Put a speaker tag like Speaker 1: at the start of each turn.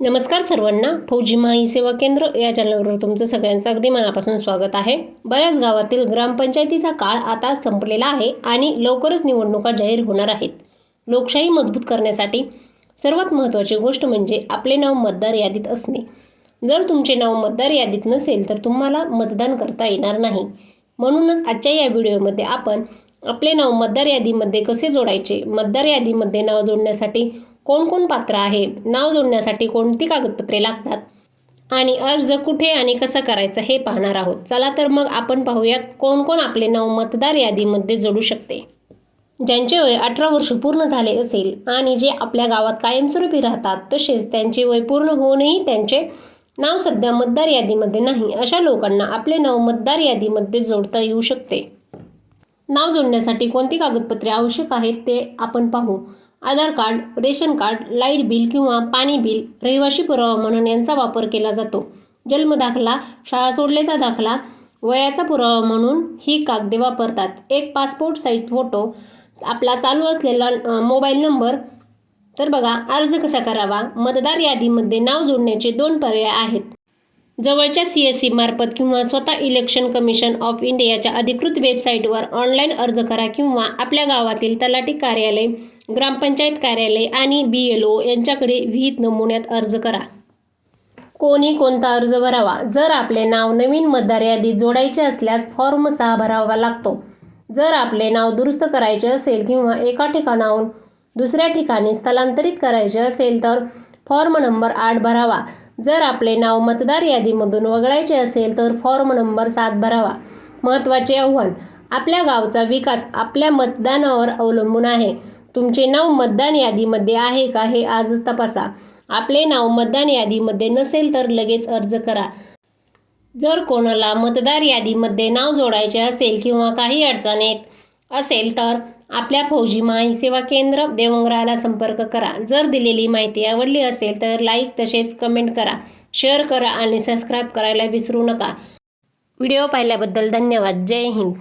Speaker 1: नमस्कार सर्वांना. फौजी माई सेवा केंद्र या चॅनलवर तुमचं सगळ्यांचं अगदी मनापासून स्वागत आहे. बऱ्याच गावातील ग्रामपंचायतीचा काळ आता संपलेला आहे आणि लवकरच निवडणुका जाहीर होणार आहेत. लोकशाही मजबूत करण्यासाठी सर्वात महत्त्वाची गोष्ट म्हणजे आपले नाव मतदार यादीत असणे. जर तुमचे नाव मतदार यादीत नसेल तर तुम्हाला मतदान करता येणार नाही. म्हणूनच आजच्या या व्हिडिओमध्ये आपण आपले नाव मतदार यादीमध्ये कसे जोडायचे, मतदार यादीमध्ये नाव जोडण्यासाठी कोण कोण पात्र आहे, नाव जोडण्यासाठी कोणती कागदपत्रे लागतात आणि अर्ज कुठे आणि कसा करायचा हे पाहणार आहोत. चला तर मग आपण पाहूयात कोण कोण आपले नाव मतदार यादीमध्ये जोडू शकते. ज्यांचे वय 18 वर्ष पूर्ण झाले असेल आणि जे आपल्या गावात कायमस्वरूपी राहतात, तसेच त्यांचे वय पूर्ण होऊनही त्यांचे नाव सध्या मतदार यादीमध्ये नाही, अशा लोकांना आपले नाव मतदार यादीमध्ये जोडता येऊ शकते. नाव जोडण्यासाठी कोणती कागदपत्रे आवश्यक आहेत ते आपण पाहू. Aadhaar card, ration card, light bill किंवा पाणी बिल, रहिवासी पुरावा म्हणून यांचा वापर केला जातो. जन्म दाखला, शाळा सोडल्याचा दाखला, वयाचा पुरावा म्हणून ही कागदे वापरतात. एक पासपोर्ट साईज फोटो, आपला चालू असलेला मोबाईल नंबर. तर बघा, अर्ज कसा करावा. मतदार यादीमध्ये नाव जोडण्याचे 2 पर्याय आहेत. जवळच्या CSC मार्फत किंवा स्वतः इलेक्शन कमिशन ऑफ इंडियाच्या अधिकृत वेबसाईटवर ऑनलाईन अर्ज करा किंवा आपल्या गावातील तलाठी कार्यालय, ग्रामपंचायत कार्यालय आणि BLO यांच्याकडे विहित नमुन्यात अर्ज करा. कोणी कोणता अर्ज भरावा. जर आपले नाव नवीन मतदार यादीत जोडायचे असल्यास फॉर्म 6 भरावा लागतो. जर आपले नाव दुरुस्त करायचे असेल किंवा एका ठिकाणाहून दुसऱ्या ठिकाणी स्थलांतरित करायचे असेल तर फॉर्म नंबर 8 भरावा. जर आपले नाव मतदार यादीमधून वगळायचे असेल तर फॉर्म नंबर 7 भरावा. महत्त्वाचे आव्हान. आपल्या गावचा विकास आपल्या मतदानावर अवलंबून आहे. तुमचे नाव मतदान यादीमध्ये आहे का हे आजच तपासा. आपले नाव मतदान यादीमध्ये नसेल तर लगेच अर्ज करा. जर कोणाला मतदार यादीमध्ये नाव जोडायचे असेल किंवा काही अडचण येत असेल तर आपल्या फौजी माई सेवा केंद्र देवंगराला संपर्क करा. जर दिलेली माहिती आवडली असेल तर लाईक तसेच कमेंट करा, शेअर करा आणि सबस्क्राईब करायला विसरू नका. व्हिडिओ पाहिल्याबद्दल धन्यवाद. जय हिंद.